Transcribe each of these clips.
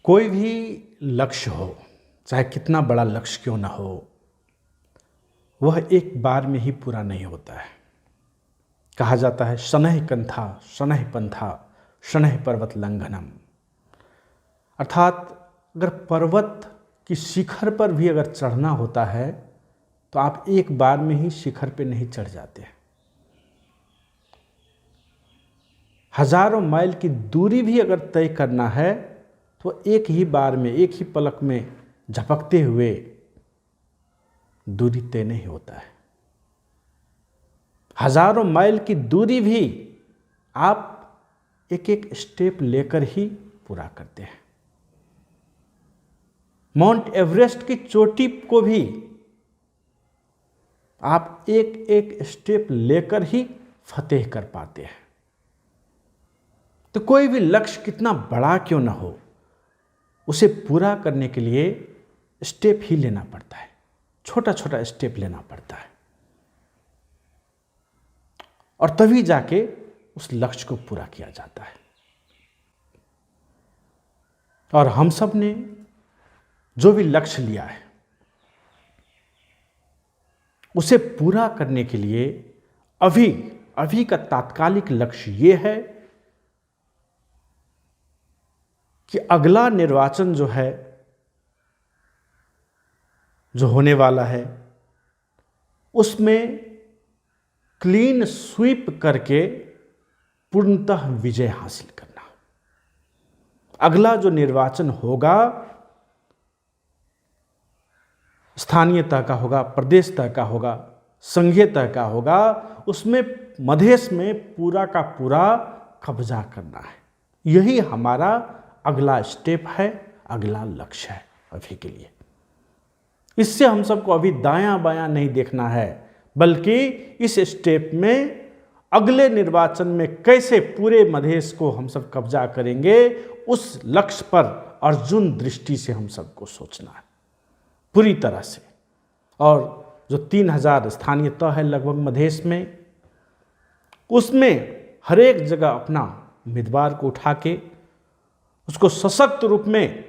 कोई भी लक्ष्य हो, चाहे कितना बड़ा लक्ष्य क्यों ना हो, वह एक बार में ही पूरा नहीं होता है। कहा जाता है शनैः कंथा शनैः पंथा शनैः पर्वत लंघनम। अर्थात अगर पर्वत की शिखर पर भी अगर चढ़ना होता है तो आप एक बार में ही शिखर पे नहीं चढ़ जाते। हजारों माइल की दूरी भी अगर तय करना है तो एक ही बार में, एक ही पलक में झपकते हुए दूरी तय नहीं होता है। हजारों माइल की दूरी भी आप एक एक स्टेप लेकर ही पूरा करते हैं। माउंट एवरेस्ट की चोटी को भी आप एक एक स्टेप लेकर ही फतेह कर पाते हैं। तो कोई भी लक्ष्य कितना बड़ा क्यों ना हो, उसे पूरा करने के लिए स्टेप ही लेना पड़ता है, छोटा छोटा स्टेप लेना पड़ता है, और तभी जाके उस लक्ष्य को पूरा किया जाता है। और हम सब ने जो भी लक्ष्य लिया है उसे पूरा करने के लिए अभी का तात्कालिक लक्ष्य ये है कि अगला निर्वाचन जो है, जो होने वाला है, उसमें क्लीन स्वीप करके पूर्णतः विजय हासिल करना। अगला जो निर्वाचन होगा स्थानीय तह का होगा, प्रदेश तह का होगा, संघीय तह का होगा, उसमें मधेश में पूरा का पूरा कब्जा करना है। यही हमारा अगला स्टेप है, अगला लक्ष्य है अभी के लिए। इससे हम सबको अभी दायां बायां नहीं देखना है, बल्कि इस स्टेप में अगले निर्वाचन में कैसे पूरे मधेश को हम सब कब्जा करेंगे, उस लक्ष्य पर अर्जुन दृष्टि से हम सबको सोचना है पूरी तरह से। और जो 3000 स्थानीय तह है लगभग मधेश में, उसमें हर एक जगह अपना उम्मीदवार को उठा के उसको सशक्त रूप में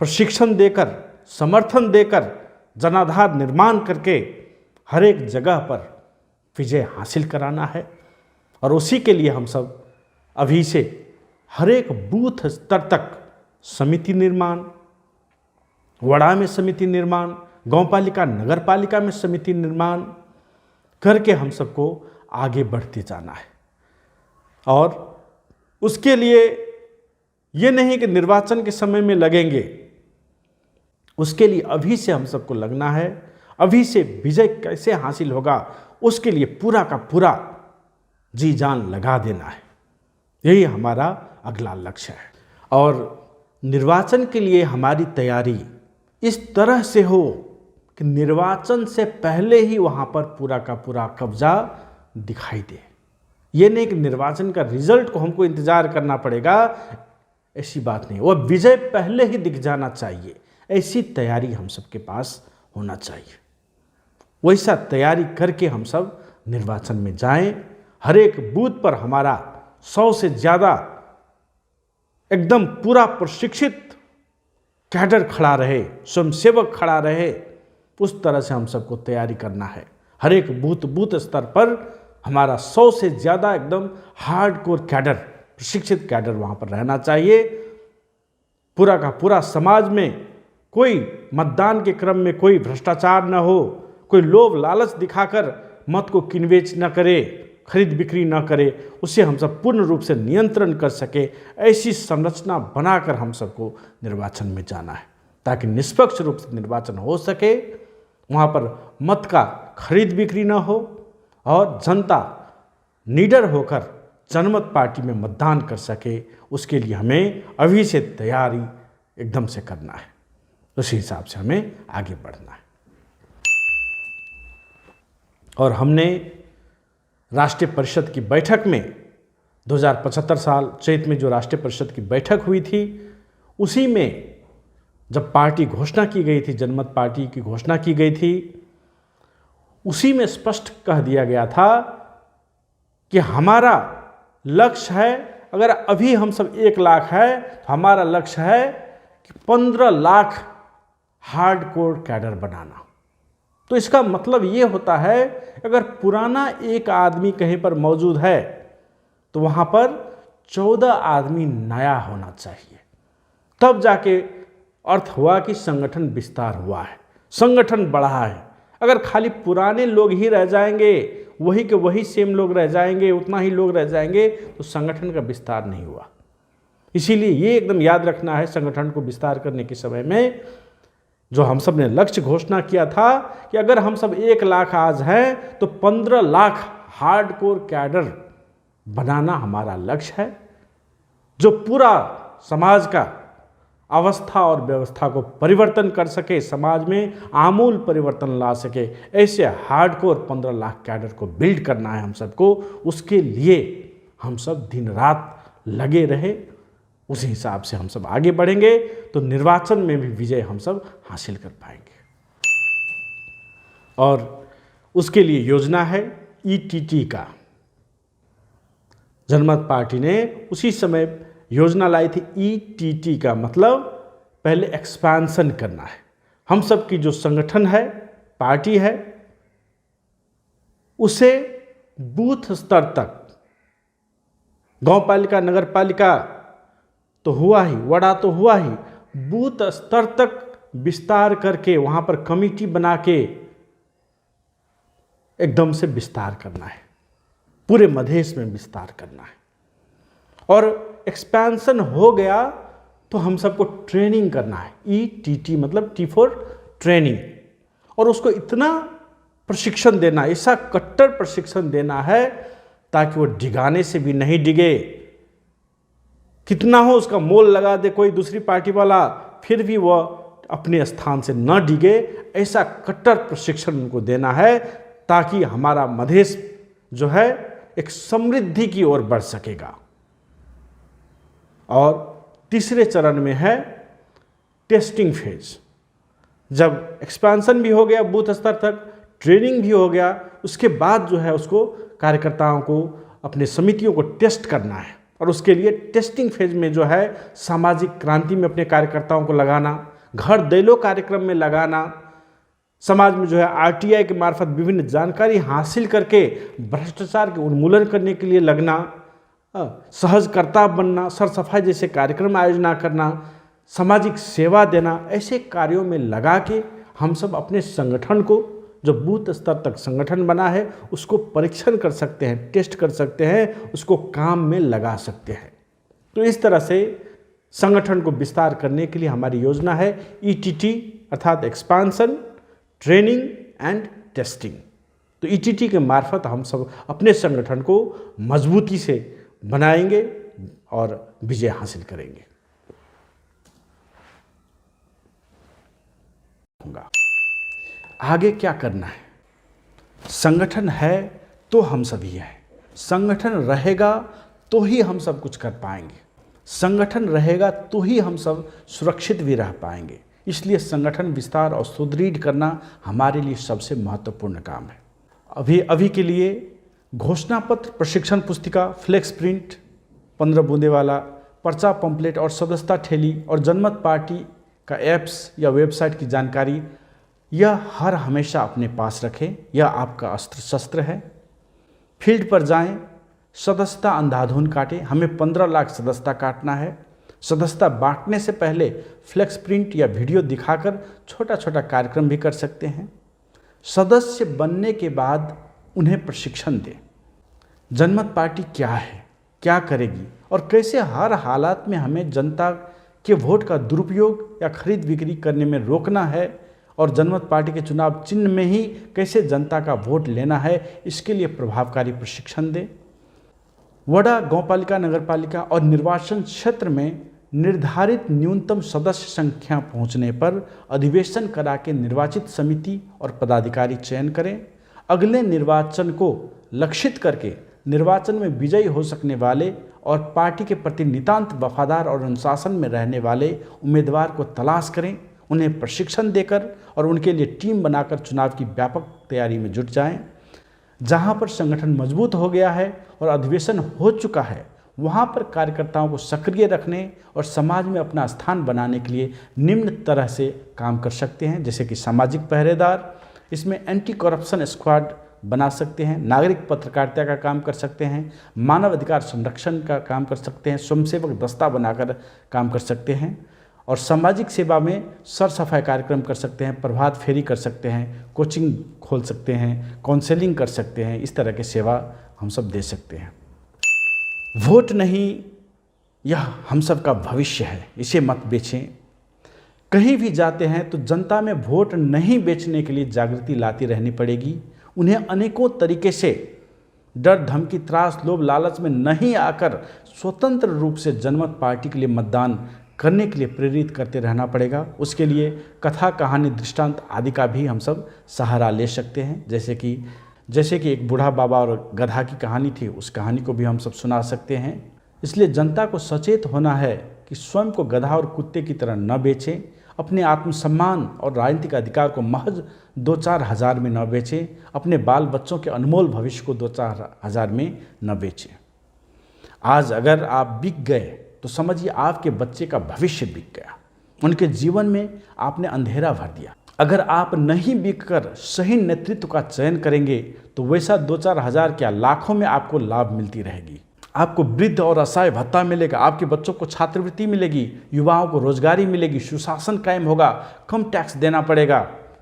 प्रशिक्षण देकर, समर्थन देकर, जनाधार निर्माण करके हर एक जगह पर विजय हासिल कराना है। और उसी के लिए हम सब अभी से हर एक बूथ स्तर तक समिति निर्माण, वड़ा में समिति निर्माण, गांव पालिका नगर पालिका में समिति निर्माण करके हम सबको आगे बढ़ते जाना है। और उसके लिए ये नहीं कि निर्वाचन के समय में लगेंगे, उसके लिए अभी से हम सबको लगना है। अभी से विजय कैसे हासिल होगा उसके लिए पूरा का पूरा जी जान लगा देना है। यही हमारा अगला लक्ष्य है। और निर्वाचन के लिए हमारी तैयारी इस तरह से हो कि निर्वाचन से पहले ही वहाँ पर पूरा का पूरा कब्जा दिखाई दे। ये नहीं कि निर्वाचन का रिजल्ट को हमको इंतजार करना पड़ेगा, ऐसी बात नहीं। वह विजय पहले ही दिख जाना चाहिए, ऐसी तैयारी हम सबके पास होना चाहिए। वैसा तैयारी करके हम सब निर्वाचन में जाएं। हर एक बूथ पर हमारा 100 से ज़्यादा एकदम पूरा प्रशिक्षित कैडर खड़ा रहे, स्वयंसेवक खड़ा रहे, उस तरह से हम सबको तैयारी करना है। हर एक बूथ स्तर पर हमारा 100 से ज़्यादा एकदम हार्डकोर कैडर, प्रशिक्षित कैडर वहाँ पर रहना चाहिए। पूरा का पूरा समाज में कोई मतदान के क्रम में कोई भ्रष्टाचार न हो, कोई लोभ लालच दिखाकर मत को किनबेच न करे, खरीद बिक्री न करे, उसे हम सब पूर्ण रूप से नियंत्रण कर सके, ऐसी संरचना बनाकर हम सबको निर्वाचन में जाना है, ताकि निष्पक्ष रूप से निर्वाचन हो सके। वहाँ पर मत का खरीद बिक्री न हो और जनता निडर होकर जनमत पार्टी में मतदान कर सके। उसके लिए हमें अभी से तैयारी एकदम से करना है, उसी हिसाब से हमें आगे बढ़ना है। और हमने राष्ट्रीय परिषद की बैठक में 2075 साल चैत में जो राष्ट्रीय परिषद की बैठक हुई थी, उसी में जब पार्टी घोषणा की गई थी, जनमत पार्टी की घोषणा की गई थी, उसी में स्पष्ट कह दिया गया था कि हमारा लक्ष्य है अगर अभी हम सब 1 लाख है तो हमारा लक्ष्य है कि 15 लाख हार्डकोर कैडर बनाना। तो इसका मतलब ये होता है, अगर पुराना एक आदमी कहीं पर मौजूद है तो वहाँ पर 14 आदमी नया होना चाहिए। तब जाके अर्थ हुआ कि संगठन विस्तार हुआ है, संगठन बढ़ा है। अगर खाली पुराने लोग ही रह जाएंगे, वही के वही सेम लोग रह जाएंगे, उतना ही लोग रह जाएंगे, तो संगठन का विस्तार नहीं हुआ। इसीलिए ये एकदम याद रखना है, संगठन को विस्तार करने के समय में जो हम सब ने लक्ष्य घोषणा किया था कि अगर हम सब 1 लाख आज हैं तो 15 लाख हार्डकोर कैडर बनाना हमारा लक्ष्य है, जो पूरा समाज का अवस्था और व्यवस्था को परिवर्तन कर सके, समाज में आमूल परिवर्तन ला सके। ऐसे हार्डकोर 15 लाख कैडर को बिल्ड करना है हम सबको। उसके लिए हम सब दिन रात लगे रहे, उसी हिसाब से हम सब आगे बढ़ेंगे तो निर्वाचन में भी विजय हम सब हासिल कर पाएंगे। और उसके लिए योजना है ईटीटी का। जनमत पार्टी ने उसी समय योजना लाई थी ईटीटी का, मतलब पहले एक्सपेंशन करना है। हम सब की जो संगठन है, पार्टी है, उसे बूथ स्तर तक, गांव पालिका नगर पालिका तो हुआ ही, वड़ा तो हुआ ही, बूथ स्तर तक विस्तार करके वहां पर कमेटी बना के एकदम से विस्तार करना है, पूरे मधेश में विस्तार करना है। और एक्सपेंशन हो गया तो हम सबको ट्रेनिंग करना है। ईटीटी मतलब टी फॉर ट्रेनिंग। और उसको इतना प्रशिक्षण देना, ऐसा कट्टर प्रशिक्षण देना है ताकि वो डिगाने से भी नहीं डिगे। कितना हो उसका मोल लगा दे कोई दूसरी पार्टी वाला, फिर भी वह अपने स्थान से न डिगे, ऐसा कट्टर प्रशिक्षण उनको देना है ताकि हमारा मधेश जो है एक समृद्धि की ओर बढ़ सकेगा। और तीसरे चरण में है टेस्टिंग फेज। जब एक्सपेंशन भी हो गया, बूथ स्तर तक ट्रेनिंग भी हो गया, उसके बाद जो है उसको कार्यकर्ताओं को, अपने समितियों को टेस्ट करना है। और उसके लिए टेस्टिंग फेज में जो है सामाजिक क्रांति में अपने कार्यकर्ताओं को लगाना, घर दैलो कार्यक्रम में लगाना, समाज में जो है आरटीआई के मार्फत विभिन्न जानकारी हासिल करके भ्रष्टाचार के उन्मूलन करने के लिए लगना, सहजकर्ता बनना, सर सफाई जैसे कार्यक्रम आयोजना करना, सामाजिक सेवा देना, ऐसे कार्यों में लगा के हम सब अपने संगठन को, जो बूथ स्तर तक संगठन बना है, उसको परीक्षण कर सकते हैं, टेस्ट कर सकते हैं, उसको काम में लगा सकते हैं। तो इस तरह से संगठन को विस्तार करने के लिए हमारी योजना है ईटीटी, अर्थात एक्सपेंशन, ट्रेनिंग एंड टेस्टिंग। तो ईटीटी के मार्फत हम सब अपने संगठन को मजबूती से बनाएंगे और विजय हासिल करेंगे। आगे क्या करना है? संगठन है तो हम सभी हैं, संगठन रहेगा तो ही हम सब कुछ कर पाएंगे, संगठन रहेगा तो ही हम सब सुरक्षित भी रह पाएंगे। इसलिए संगठन विस्तार और सुदृढ़ करना हमारे लिए सबसे महत्वपूर्ण काम है। अभी के लिए घोषणा पत्र, प्रशिक्षण पुस्तिका, फ्लेक्स प्रिंट, 15 बूंदे वाला, पर्चा पंपलेट और सदस्यता ठेली और जनमत पार्टी का ऐप्स या वेबसाइट की जानकारी, यह हर हमेशा अपने पास रखें। यह आपका अस्त्र शस्त्र है। फील्ड पर जाएं, सदस्यता अंधाधुन काटें। हमें 15 लाख सदस्यता काटना है। सदस्यता बांटने से पहले फ्लेक्स प्रिंट या वीडियो दिखाकर छोटा छोटा कार्यक्रम भी कर सकते हैं। सदस्य बनने के बाद उन्हें प्रशिक्षण दें। जनमत पार्टी क्या है, क्या करेगी और कैसे हर हालात में हमें जनता के वोट का दुरुपयोग या खरीद बिक्री करने में रोकना है और जनमत पार्टी के चुनाव चिन्ह में ही कैसे जनता का वोट लेना है, इसके लिए प्रभावकारी प्रशिक्षण दें। वडा, गांवपालिका, नगरपालिका और निर्वाचन क्षेत्र में निर्धारित न्यूनतम सदस्य संख्या पहुंचने पर अधिवेशन करा के निर्वाचित समिति और पदाधिकारी चयन करें। अगले निर्वाचन को लक्षित करके निर्वाचन में विजयी हो सकने वाले और पार्टी के प्रति नितांत वफादार और अनुशासन में रहने वाले उम्मीदवार को तलाश करें, उन्हें प्रशिक्षण देकर और उनके लिए टीम बनाकर चुनाव की व्यापक तैयारी में जुट जाएं। जहां पर संगठन मजबूत हो गया है और अधिवेशन हो चुका है, वहाँ पर कार्यकर्ताओं को सक्रिय रखने और समाज में अपना स्थान बनाने के लिए निम्न तरह से काम कर सकते हैं, जैसे कि सामाजिक पहरेदार, इसमें एंटी करप्शन स्क्वाड बना सकते हैं, नागरिक पत्रकारिता का काम कर सकते हैं, मानव अधिकार संरक्षण का काम कर सकते हैं, स्वयंसेवक दस्ता बनाकर काम कर सकते हैं और सामाजिक सेवा में सर सफाई कार्यक्रम कर सकते हैं, प्रभात फेरी कर सकते हैं, कोचिंग खोल सकते हैं, काउंसलिंग कर सकते हैं। इस तरह की सेवा हम सब दे सकते हैं। वोट नहीं, यह हम सब का भविष्य है, इसे मत बेचें। कहीं भी जाते हैं तो जनता में वोट नहीं बेचने के लिए जागृति लाती रहनी पड़ेगी। उन्हें अनेकों तरीके से डर, धमकी, त्रास, लोभ, लालच में नहीं आकर स्वतंत्र रूप से जनमत पार्टी के लिए मतदान करने के लिए प्रेरित करते रहना पड़ेगा। उसके लिए कथा, कहानी, दृष्टांत आदि का भी हम सब सहारा ले सकते हैं। जैसे कि एक बूढ़ा बाबा और गधा की कहानी थी, उस कहानी को भी हम सब सुना सकते हैं। इसलिए जनता को सचेत होना है कि स्वयं को गधा और कुत्ते की तरह न बेचें, अपने आत्मसम्मान और राजनीतिक अधिकार को महज 2-4 हज़ार में न बेचें, अपने बाल बच्चों के अनमोल भविष्य को 2-4 हज़ार में न बेचें। आज अगर आप बिक गए तो समझिए आपके बच्चे का भविष्य बिक गया, उनके जीवन में आपने अंधेरा भर दिया। अगर आप नहीं बिककर सही नेतृत्व का चयन करेंगे तो वैसा 2-4 हज़ार क्या, लाखों में आपको लाभ मिलती रहेगी। आपको वृद्ध और असहाय भत्ता मिलेगा, आपके बच्चों को छात्रवृत्ति मिलेगी, युवाओं को रोजगारी मिलेगी, सुशासन कायम होगा, कम टैक्स देना पड़ेगा,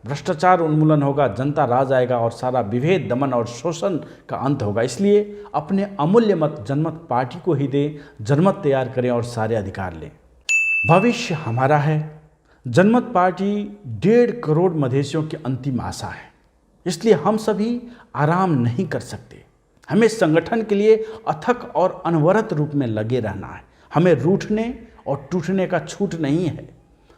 भ्रष्टाचार उन्मूलन होगा, जनता राज आएगा और सारा विभेद, दमन और शोषण का अंत होगा। इसलिए अपने अमूल्य मत जनमत पार्टी को ही दें, जनमत तैयार करें और सारे अधिकार लें। भविष्य हमारा है। जनमत पार्टी 1.5 करोड़ मधेसियों की अंतिम आशा है, इसलिए हम सभी आराम नहीं कर सकते। हमें संगठन के लिए अथक और अनवरत रूप में लगे रहना है। हमें रूठने और टूटने का छूट नहीं है।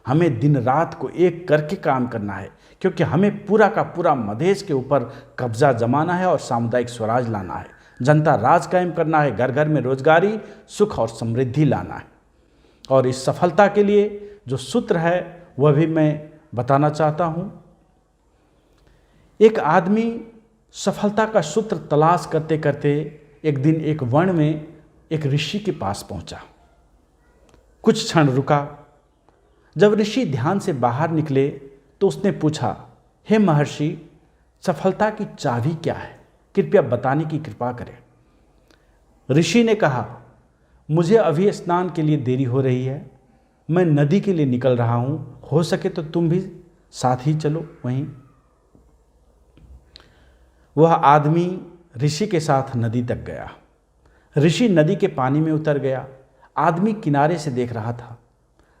हमें दिन रात को एक करके काम करना है, क्योंकि हमें पूरा का पूरा मधेश के ऊपर कब्जा जमाना है और सामुदायिक स्वराज लाना है। जनता राज कायम करना है, घर घर में रोजगारी, सुख और समृद्धि लाना है। और इस सफलता के लिए जो सूत्र है वह भी मैं बताना चाहता हूँ। एक आदमी सफलता का सूत्र तलाश करते करते एक दिन एक वन में एक ऋषि के पास पहुंचा। कुछ क्षण रुका। जब ऋषि ध्यान से बाहर निकले तो उसने पूछा, हे महर्षि, सफलता की चाबी क्या है? कृपया बताने की कृपा करें। ऋषि ने कहा, मुझे अभी स्नान के लिए देरी हो रही है, मैं नदी के लिए निकल रहा हूँ, हो सके तो तुम भी साथ ही चलो वहीं। वह आदमी ऋषि के साथ नदी तक गया। ऋषि नदी के पानी में उतर गया। आदमी किनारे से देख रहा था।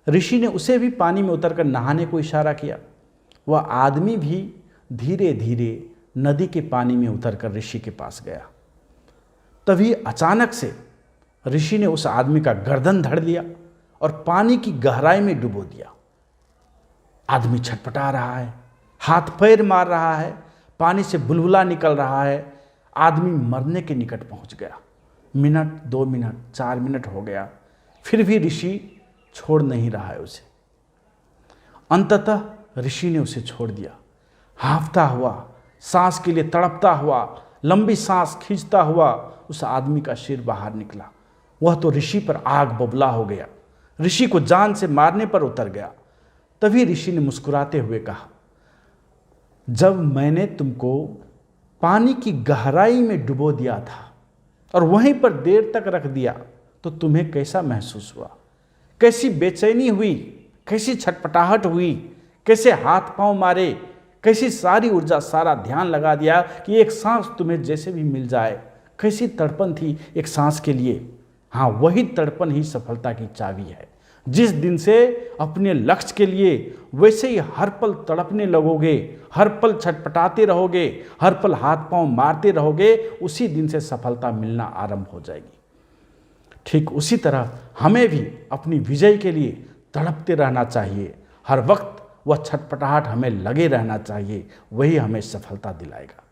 ऋषि ने उसे भी पानी में उतरकर नहाने को इशारा किया। वह आदमी भी धीरे धीरे नदी के पानी में उतरकर ऋषि के पास गया। तभी अचानक से ऋषि ने उस आदमी का गर्दन धर लिया और पानी की गहराई में डुबो दिया। आदमी छटपटा रहा है, हाथ पैर मार रहा है, पानी से बुलबुला निकल रहा है। आदमी मरने के निकट पहुंच गया। मिनट, 2 मिनट, 4 मिनट हो गया, फिर भी ऋषि छोड़ नहीं रहा है उसे। अंततः ऋषि ने उसे छोड़ दिया। हांफता हुआ, सांस के लिए तड़पता हुआ, लंबी सांस खींचता हुआ उस आदमी का सिर बाहर निकला। वह तो ऋषि पर आग बबूला हो गया, ऋषि को जान से मारने पर उतर गया। तभी ऋषि ने मुस्कुराते हुए कहा, जब मैंने तुमको पानी की गहराई में डुबो दिया था और वहीं पर देर तक रख दिया तो तुम्हें कैसा महसूस हुआ? कैसी बेचैनी हुई, कैसी छटपटाहट हुई, कैसे हाथ पांव मारे, कैसी सारी ऊर्जा, सारा ध्यान लगा दिया कि एक सांस तुम्हें जैसे भी मिल जाए। कैसी तड़पन थी एक सांस के लिए। हाँ, वही तड़पन ही सफलता की चाबी है। जिस दिन से अपने लक्ष्य के लिए वैसे ही हर पल तड़पने लगोगे, हर पल छटपटाते रहोगे, हर पल हाथ पांव मारते रहोगे, उसी दिन से सफलता मिलना आरंभ हो जाएगी। ठीक उसी तरह हमें भी अपनी विजय के लिए तड़पते रहना चाहिए। हर वक्त वह छटपटाहट हमें लगे रहना चाहिए, वही हमें सफलता दिलाएगा।